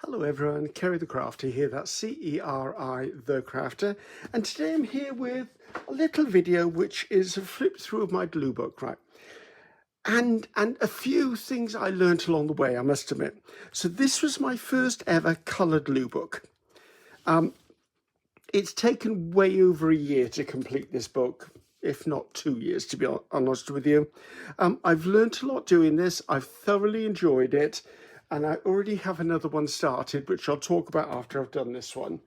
Hello everyone, Ceri the Crafter here, that's C-E-R-I the Crafter, and today I'm here with a little video which is a flip through of my glue book, right? And a few things I learnt along the way, I must admit. So this was my first ever coloured glue book. It's taken way over a year to complete this book, if not 2 years, to be honest with you. I've learnt a lot doing this. I've thoroughly enjoyed it. And I already have another one started, which I'll talk about after I've done this one.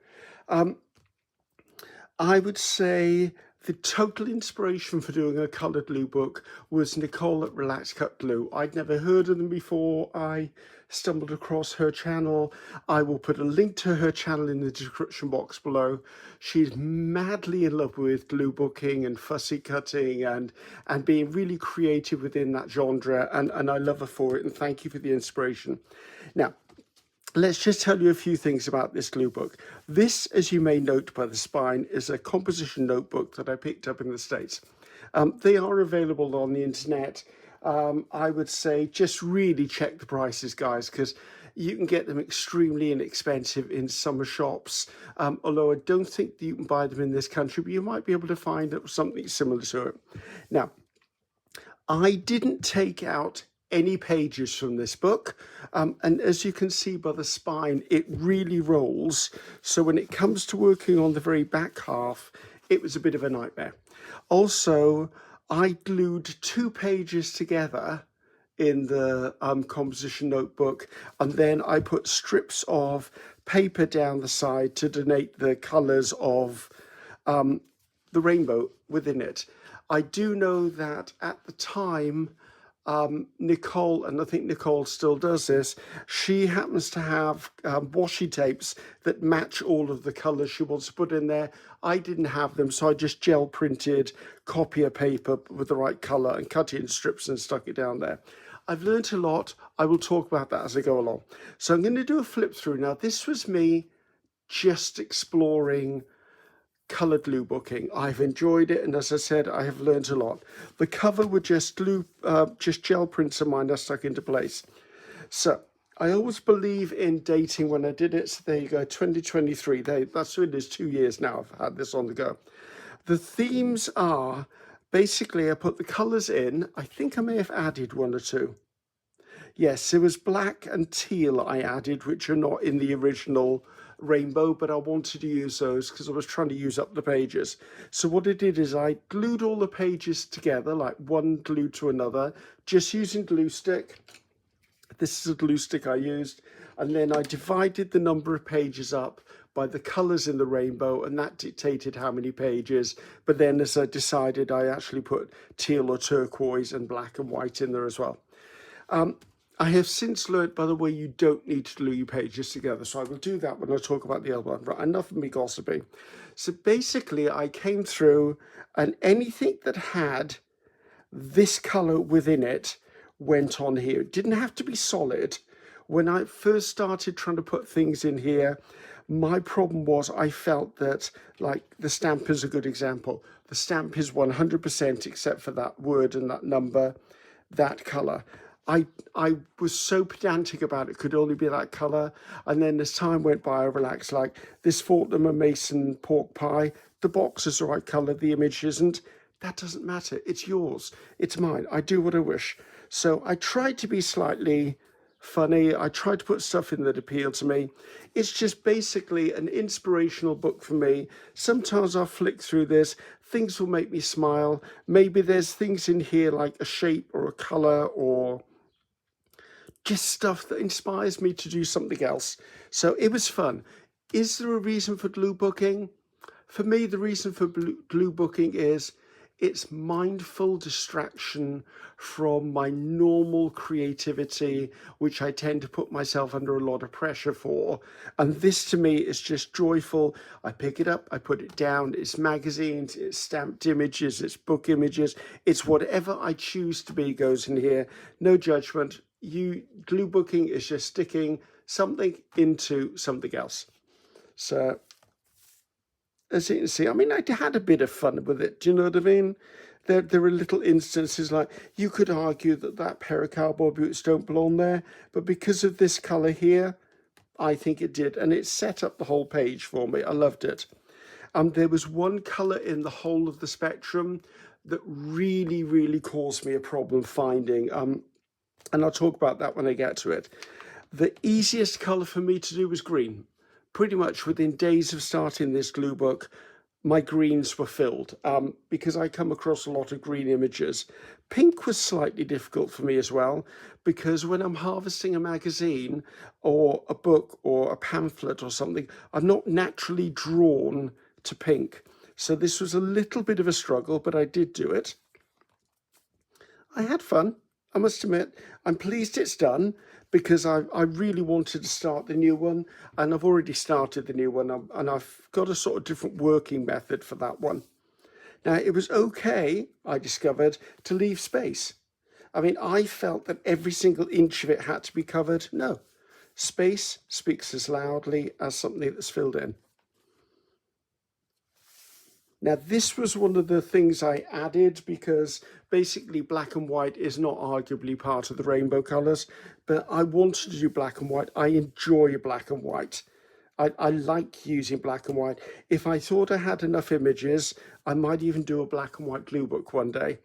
I would say the total inspiration for doing a coloured glue book was Nicole at Relax Cut Glue. I'd never heard of them before. I stumbled across her channel. I will put a link to her channel in the description box below. She's madly in love with glue booking and fussy cutting and being really creative within that genre, and I love her for it, and thank you for the inspiration. Now, let's just tell you a few things about this glue book. This, as you may note by the spine, is a composition notebook that I picked up in the States. They are available on the internet. I would say just really check the prices, guys, because you can get them extremely inexpensive in summer shops. Although I don't think that you can buy them in this country, but you might be able to find something similar to it. Now, I didn't take out any pages from this book, and as you can see by the spine, it really rolls. So when it comes to working on the very back half, it was a bit of a nightmare. Also, I glued 2 pages together in the composition notebook, and then I put strips of paper down the side to denote the colours of the rainbow within it. I do know that at the time, Nicole, and I think Nicole still does this, she happens to have washi tapes that match all of the colours she wants to put in there. I didn't have them, so I just gel printed copier paper with the right colour and cut it in strips and stuck it down there. I've learnt a lot. I will talk about that as I go along. So I'm going to do a flip through. Now, this was me just exploring coloured glue booking. I've enjoyed it, and as I said, I have learned a lot. The cover were just gel prints of mine I stuck into place. So I always believe in dating when I did it. So there you go, 2023. That's what it is, 2 years now I've had this on the go. The themes are basically I put the colours in. I think I may have added 1 or 2. Yes, it was black and teal I added, which are not in the original rainbow, but I wanted to use those because I was trying to use up the pages. So what I did is I glued all the pages together, like one glued to another, just using glue stick. This is a glue stick I used. And then I divided the number of pages up by the colours in the rainbow, and that dictated how many pages. But then as I decided, I actually put teal or turquoise and black and white in there as well. I have since learned, by the way, you don't need to glue your pages together. So I will do that when I talk about the other one. Right, enough of me gossiping. So basically, I came through, and anything that had this colour within it went on here. It didn't have to be solid. When I first started trying to put things in here, my problem was I felt that, like, the stamp is a good example. The stamp is 100% except for that word and that number, that colour. I was so pedantic about it could only be that colour, and then as time went by I relaxed, like this Fortnum and Mason pork pie, the box is the right colour, the image isn't. That doesn't matter, it's yours, it's mine, I do what I wish. So I tried to be slightly funny, I tried to put stuff in that appealed to me. It's just basically an inspirational book for me. Sometimes I'll flick through this, things will make me smile. Maybe there's things in here like a shape or a colour or just stuff that inspires me to do something else. So it was fun. Is there a reason for glue booking? For me, the reason for glue booking is it's mindful distraction from my normal creativity, which I tend to put myself under a lot of pressure for. And this to me is just joyful. I pick it up, I put it down. It's magazines, it's stamped images, it's book images. It's whatever I choose to be goes in here. No judgment. Glue booking is just sticking something into something else. So as you can see, I mean, I had a bit of fun with it. Do you know what I mean? There are little instances like you could argue that pair of cowboy boots don't belong there, but because of this colour here, I think it did, and it set up the whole page for me. I loved it. There was one colour in the whole of the spectrum that really caused me a problem finding, and I'll talk about that when I get to it. The easiest colour for me to do was green. Pretty much within days of starting this glue book, my greens were filled, because I come across a lot of green images. Pink was slightly difficult for me as well, because when I'm harvesting a magazine or a book or a pamphlet or something, I'm not naturally drawn to pink. So this was a little bit of a struggle, but I did do it. I had fun, I must admit. I'm pleased it's done, because I really wanted to start the new one, and I've already started the new one, and I've got a sort of different working method for that one. Now, it was okay, I discovered, to leave space. I mean, I felt that every single inch of it had to be covered. No, space speaks as loudly as something that's filled in. Now, this was one of the things I added, because basically black and white is not arguably part of the rainbow colours, but I wanted to do black and white. I enjoy black and white. I like using black and white. If I thought I had enough images, I might even do a black and white glue book one day,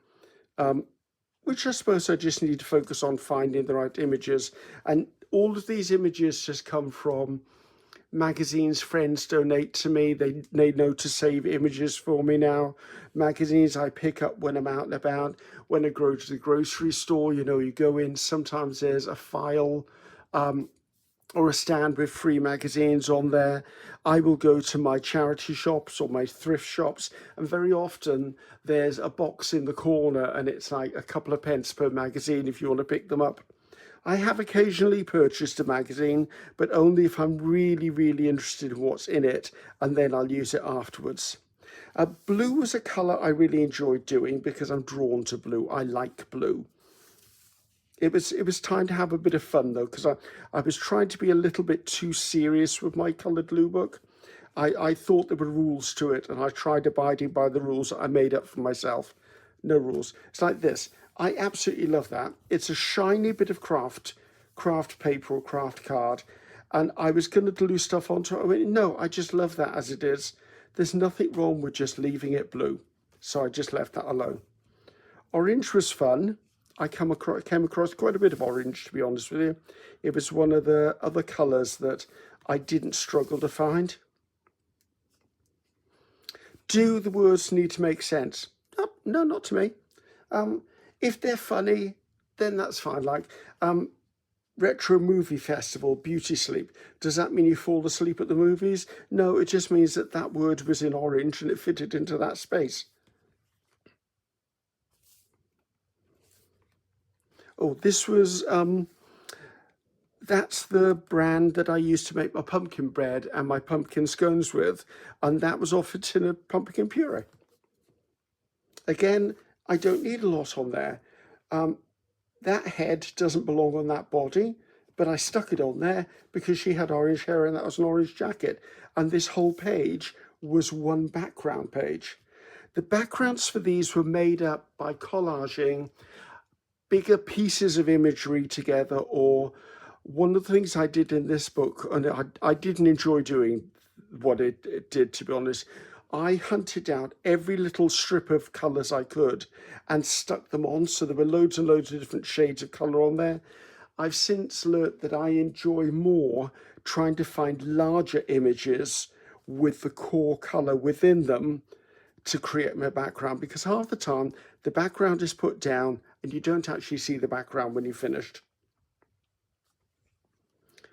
which I suppose I just need to focus on finding the right images. And all of these images just come from magazines friends donate to me. They know to save images for me now. Magazines I pick up when I'm out and about. When I go to the grocery store, you know, you go in, sometimes there's a file or a stand with free magazines on there. I will go to my charity shops or my thrift shops, and very often there's a box in the corner and it's like a couple of pence per magazine if you want to pick them up. I have occasionally purchased a magazine, but only if I'm really interested in what's in it, and then I'll use it afterwards. Blue was a colour I really enjoyed doing because I'm drawn to blue. I like blue. It was time to have a bit of fun though, because I was trying to be a little bit too serious with my coloured glue book. I thought there were rules to it, and I tried abiding by the rules that I made up for myself. No rules. It's like this. I absolutely love that. It's a shiny bit of craft paper or craft card, and I was going to glue stuff onto it. I went, no, I just love that as it is. There's nothing wrong with just leaving it blue. So I just left that alone. Orange was fun. I came across quite a bit of orange, to be honest with you. It was one of the other colours that I didn't struggle to find. Do the words need to make sense? No, not to me. If they're funny, then that's fine. Like retro movie festival, beauty sleep. Does that mean you fall asleep at the movies? No, it just means that that word was in orange and it fitted into that space. Oh, this was, that's the brand that I used to make my pumpkin bread and my pumpkin scones with, and that was offered in a pumpkin puree. Again, I don't need a lot on there. That head doesn't belong on that body, but I stuck it on there because she had orange hair and that was an orange jacket. And this whole page was one background page. The backgrounds for these were made up by collaging bigger pieces of imagery together, or one of the things I did in this book, and I didn't enjoy doing what it did, to be honest. I hunted down every little strip of colours I could and stuck them on, so there were loads and loads of different shades of colour on there. I've since learnt that I enjoy more trying to find larger images with the core colour within them to create my background, because half the time the background is put down and you don't actually see the background when you're finished.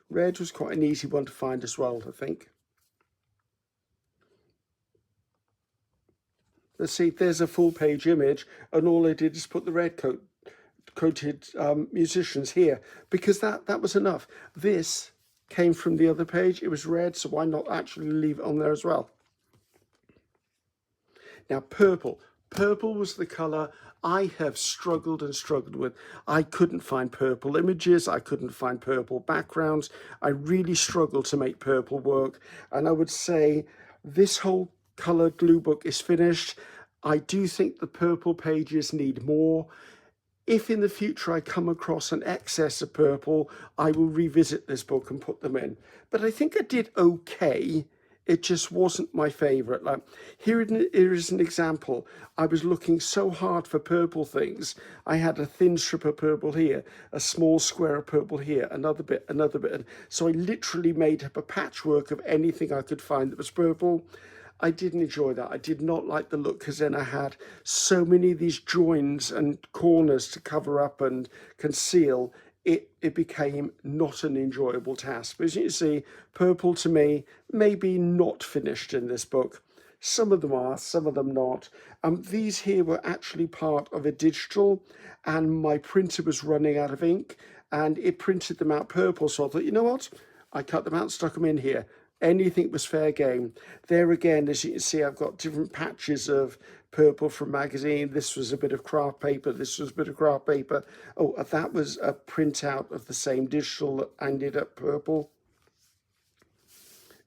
Red was quite an easy one to find as well, I think. Let's see, there's a full page image, and all I did is put the red coated musicians here, because that was enough. This came from the other page. It was red, so why not actually leave it on there as well? Now, purple. Purple was the colour I have struggled with. I couldn't find purple images. I couldn't find purple backgrounds. I really struggled to make purple work. And I would say this whole colour glue book is finished. I do think the purple pages need more. if in the future I come across an excess of purple, I will revisit this book and put them in. But I think I did okay. It just wasn't my favorite. Like here is an example. I was looking so hard for purple things. I had a thin strip of purple here, a small square of purple here, another bit, another bit. So I literally made up a patchwork of anything I could find that was purple. I didn't enjoy that. I did not like the look because then I had so many of these joins and corners to cover up and conceal. It became not an enjoyable task. But as you can see, purple to me, maybe not finished in this book. Some of them are, some of them not. These here were actually part of a digital, and my printer was running out of ink, and it printed them out purple. So I thought, you know what? I cut them out and stuck them in here. Anything was fair game. There again, as you can see, I've got different patches of purple from magazine. This was a bit of craft paper. This was a bit of craft paper. Oh, that was a printout of the same digital that ended up purple.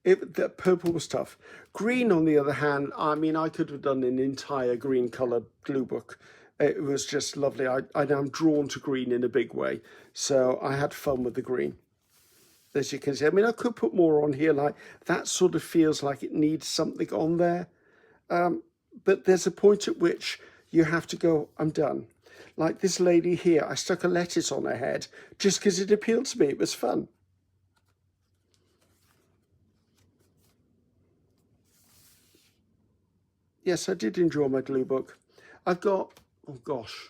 The purple was tough. Green, on the other hand, I mean, I could have done an entire green coloured glue book. It was just lovely. I'm drawn to green in a big way. So I had fun with the green. As you can see, I mean, I could put more on here, like that sort of feels like it needs something on there. But there's a point at which you have to go, I'm done. Like this lady here, I stuck a lettuce on her head just because it appealed to me. It was fun. Yes, I did enjoy my glue book. I've got, oh gosh,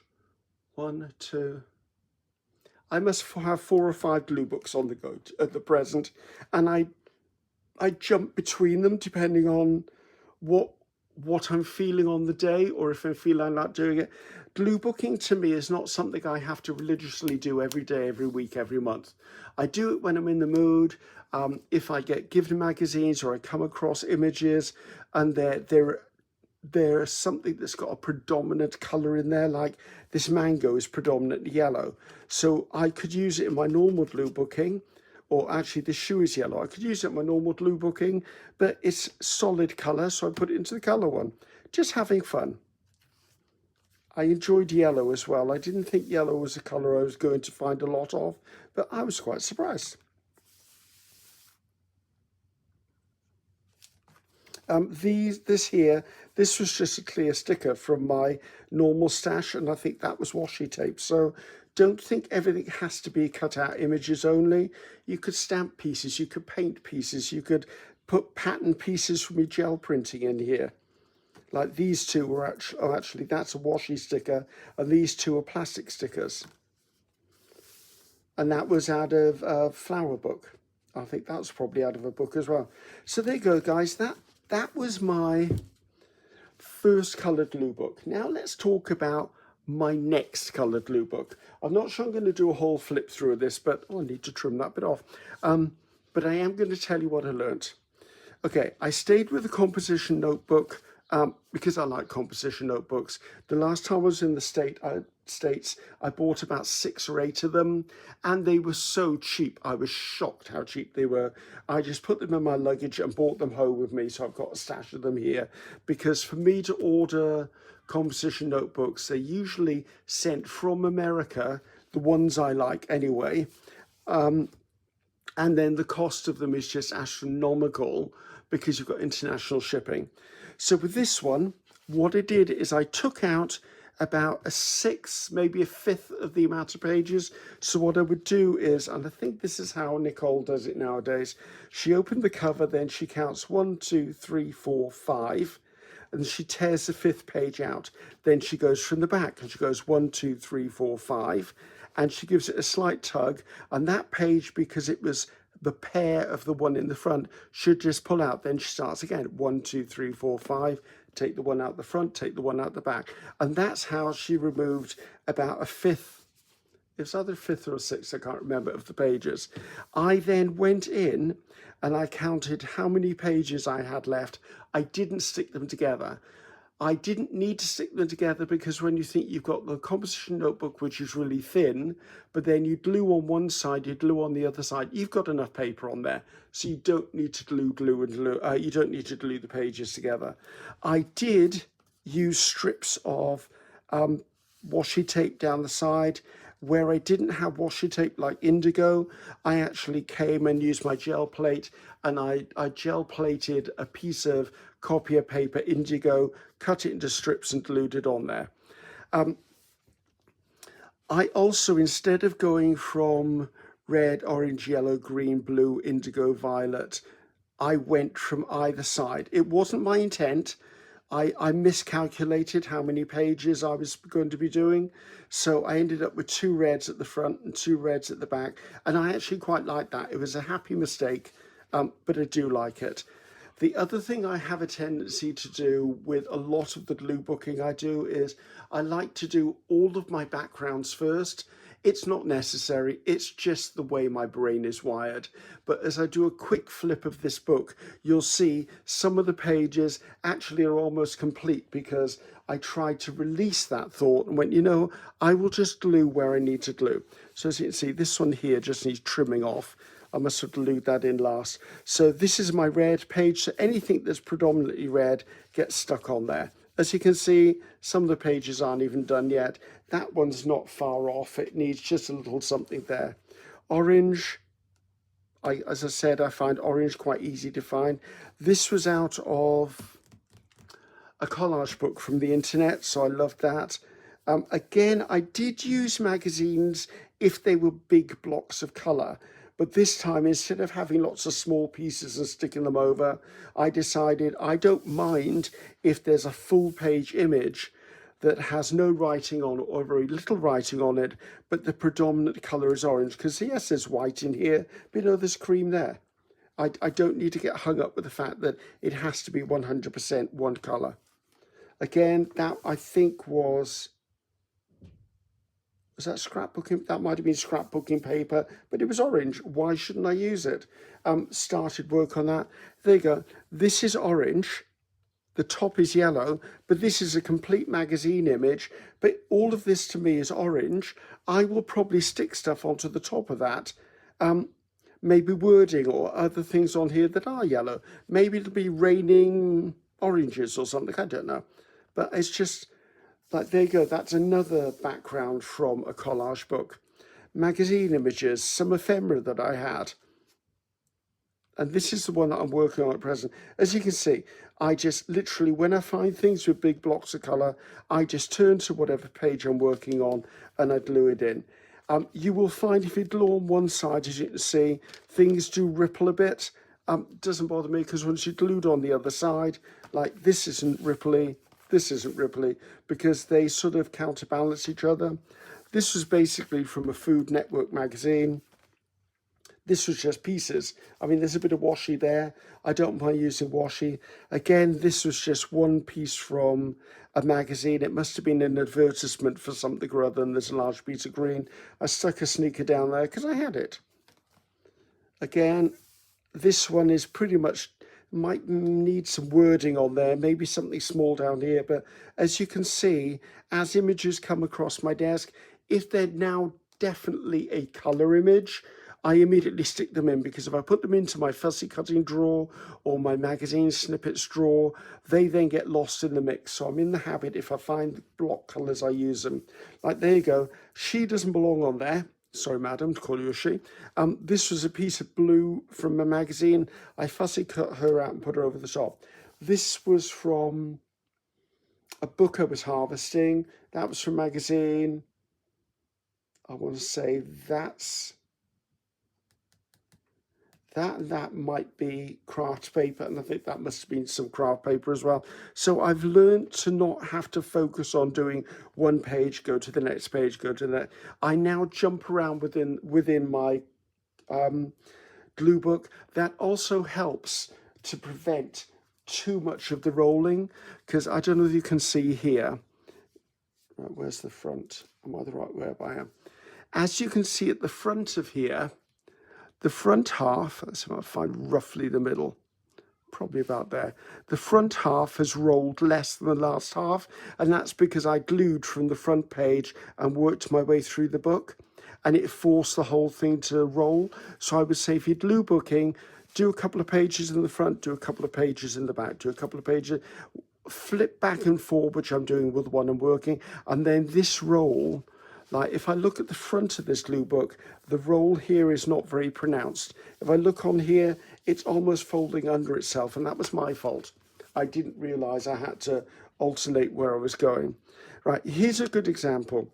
1, 2, I must have 4 or 5 glue books on the go at the present, and I jump between them depending on what I'm feeling on the day, or if I feel I'm not doing it. Glue booking to me is not something I have to religiously do every day, every week, every month. I do it when I'm in the mood. If I get given magazines or I come across images and there's something that's got a predominant color in there, like this mango is predominantly yellow. So I could use it in my normal glue booking, or actually this shoe is yellow. I could use it in my normal glue booking, but it's solid color, so I put it into the color one. Just having fun. I enjoyed yellow as well. I didn't think yellow was a color I was going to find a lot of, but I was quite surprised. This was just a clear sticker from my normal stash, and I think that was washi tape. So don't think everything has to be cut out images only. You could stamp pieces, you could paint pieces, you could put pattern pieces from your gel printing in here. Like these two were actually that's a washi sticker, and these two are plastic stickers. And that was out of a flower book. I think that was probably out of a book as well. So there you go, guys. That was my first coloured glue book. Now let's talk about my next coloured glue book. I'm not sure I'm going to do a whole flip through of this, but I need to trim that bit off. But I am going to tell you what I learnt. Okay, I stayed with the composition notebook because I like composition notebooks. The last time I was in the States, I bought about 6 or 8 of them, and they were so cheap. I was shocked how cheap they were. I just put them in my luggage and brought them home with me, so I've got a stash of them here. Because for me to order composition notebooks, they're usually sent from America, the ones I like anyway, and then the cost of them is just astronomical because you've got international shipping. So with this one, what I did is I took out about a 1/6, maybe a 1/5 of the amount of pages. So what I would do is, and I think this is how Nicole does it nowadays, she opened the cover, then she counts 1, 2, 3, 4, 5, and she tears the 5th page out. Then she goes from the back and she goes 1, 2, 3, 4, 5, and she gives it a slight tug, and that page, because it was the pair of the one in the front, should just pull out. Then she starts again, 1, 2, 3, 4, 5, take the one out the front, take the one out the back. And that's how she removed about a 1/5, it was either a 1/5 or a 1/6, I can't remember, of the pages. I then went in and I counted how many pages I had left. I didn't stick them together. I didn't need to stick them together because when you think you've got the composition notebook, which is really thin, but then you glue on one side, you glue on the other side, you've got enough paper on there. So you don't need to glue you don't need to glue the pages together. I did use strips of washi tape down the side. Where I didn't have washi tape like indigo, I actually came and used my gel plate, and I gel plated a piece of copier paper indigo, cut it into strips and glued it on there. I also, instead of going from red, orange, yellow, green, blue, indigo, violet, I went from either side. It wasn't my intent. I miscalculated how many pages I was going to be doing. So I ended up with 2 reds at the front and 2 reds at the back. And I actually quite like that. It was a happy mistake, but I do like it. The other thing I have a tendency to do with a lot of the glue booking I do is I like to do all of my backgrounds first. It's not necessary, it's just the way my brain is wired. But as I do a quick flip of this book, you'll see some of the pages actually are almost complete because I tried to release that thought and went, you know, I will just glue where I need to glue. So as you can see, this one here just needs trimming off. I must have glued that in last. So this is my red page. So anything that's predominantly red gets stuck on there. As you can see, some of the pages aren't even done yet. That one's not far off. It needs just a little something there. Orange, as I said, I find orange quite easy to find. This was out of a collage book from the internet, so I loved that. Again, I did use magazines if they were big blocks of colour. But this time, instead of having lots of small pieces and sticking them over, I decided I don't mind if there's a full page image that has no writing on it or very little writing on it, but the predominant colour is orange. Because yes, there's white in here, but you know, there's cream there. I don't need to get hung up with the fact that it has to be 100% one colour. Again, that I think was that scrapbooking? That might have been scrapbooking paper, but it was orange. Why shouldn't I use it? Started work on that. There you go. This is orange. The top is yellow, but this is a complete magazine image. But all of this to me is orange. I will probably stick stuff onto the top of that. Maybe wording or other things on here that are yellow. Maybe it'll be raining oranges or something. I don't know. But it's just... like, there you go, that's another background from a collage book. Magazine images, some ephemera that I had. And this is the one that I'm working on at present. As you can see, I just literally, when I find things with big blocks of colour, I just turn to whatever page I'm working on and I glue it in. You will find if you glue on one side, as you can see, things do ripple a bit. Doesn't bother me because once you glued on the other side, like this isn't ripply, this isn't ripply, because they sort of counterbalance each other. This was basically from a Food Network magazine. This was just pieces. I mean, there's a bit of washi there. I don't mind using washi. Again, this was just one piece from a magazine. It must have been an advertisement for something or other, and there's a large piece of green. I stuck a sneaker down there because I had it. Again, this one is pretty much, might need some wording on there, maybe something small down here, but as you can see, as images come across my desk, if they're now definitely a colour image, I immediately stick them in, because if I put them into my fussy cutting drawer or my magazine snippets drawer, they then get lost in the mix. So I'm in the habit, if I find block colours, I use them. Like, there you go, she doesn't belong on there. Sorry, madam, to call you a she. This was a piece of blue from a magazine. I fussy cut her out and put her over the top. This was from a book I was harvesting. That was from a magazine. I want to say that might be craft paper, and I think that must have been some craft paper as well. So I've learned to not have to focus on doing one page, go to the next page, go to the next. I now jump around within my glue book. That also helps to prevent too much of the rolling, because I don't know if you can see here. Right, where's the front? Am I the right way up? I am. As you can see at the front of here, the front half, let's see if I find roughly the middle, probably about there. The front half has rolled less than the last half, and that's because I glued from the front page and worked my way through the book, and it forced the whole thing to roll. So I would say, if you're glue booking, do a couple of pages in the front, do a couple of pages in the back, do a couple of pages. flip back and forward, which I'm doing with the one I'm working, and then this roll, like if I look at the front of this glue book, the roll here is not very pronounced. If I look on here, it's almost folding under itself, and that was my fault. I didn't realize I had to alternate where I was going. Right, here's a good example.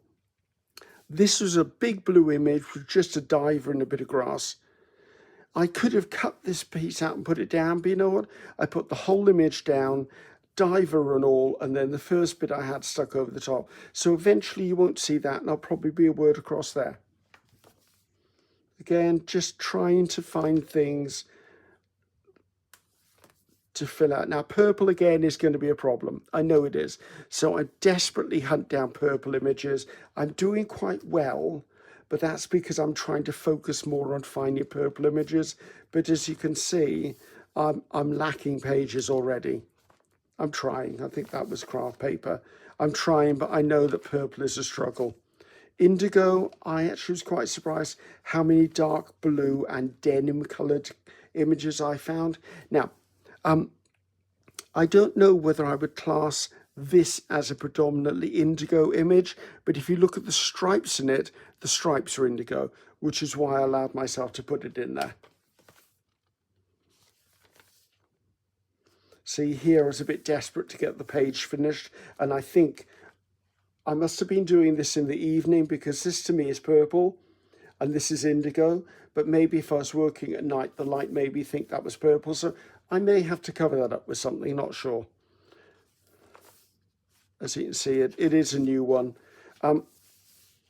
This was a big blue image with just a diver and a bit of grass. I could have cut this piece out and put it down, but you know what? I put the whole image down, diver and all, and then the first bit I had stuck over the top. So eventually you won't see that, and I'll probably be a word across there. Again, just trying to find things to fill out. Now, purple again is going to be a problem. I know it is. So I desperately hunt down purple images. I'm doing quite well, but that's because I'm trying to focus more on finding purple images. But as you can see, I'm lacking pages already. I'm trying. I think that was craft paper. I'm trying, but I know that purple is a struggle. Indigo, I actually was quite surprised how many dark blue and denim coloured images I found. Now, I don't know whether I would class this as a predominantly indigo image, but if you look at the stripes in it, the stripes are indigo, which is why I allowed myself to put it in there. See, here I was a bit desperate to get the page finished, and I think I must have been doing this in the evening because this to me is purple and this is indigo, but maybe if I was working at night, the light made me think that was purple. So I may have to cover that up with something, not sure. As you can see, it is a new one.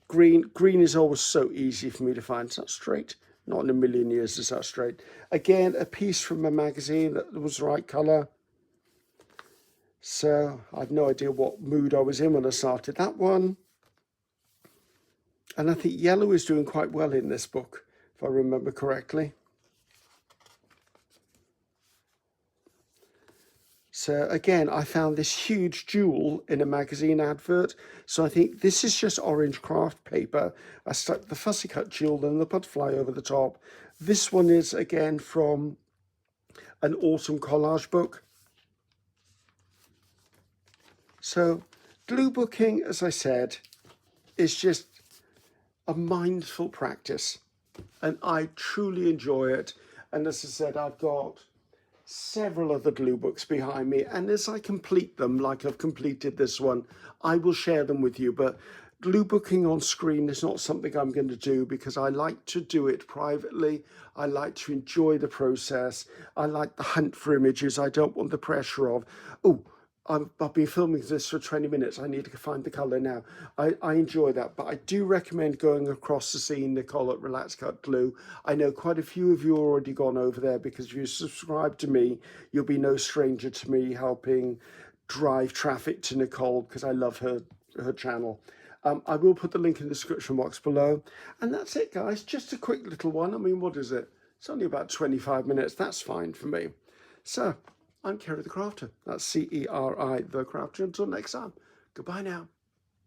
Green is always so easy for me to find. Is that straight? Not in a million years is that straight. Again, a piece from a magazine that was the right colour. So I have no idea what mood I was in when I started that one. And I think yellow is doing quite well in this book, if I remember correctly. So again, I found this huge jewel in a magazine advert. So I think this is just orange craft paper. I stuck the fussy cut jewel and the butterfly over the top. This one is again from an autumn collage book. So glue booking, as I said, is just a mindful practice, and I truly enjoy it. And as I said, I've got several other glue books behind me, and as I complete them, like I've completed this one, I will share them with you. But glue booking on screen is not something I'm going to do because I like to do it privately. I like to enjoy the process. I like the hunt for images. I don't want the pressure of, oh, I've been filming this for 20 minutes. I need to find the colour now. I enjoy that, but I do recommend going across to see Nicole at Relax Cut Glue. I know quite a few of you already gone over there because if you subscribe to me, you'll be no stranger to me helping drive traffic to Nicole because I love her channel. I will put the link in the description box below. And that's it, guys. Just a quick little one. I mean, what is it? It's only about 25 minutes. That's fine for me. So I'm Ceri the Crafter. That's Ceri the Crafter. Until next time, goodbye now.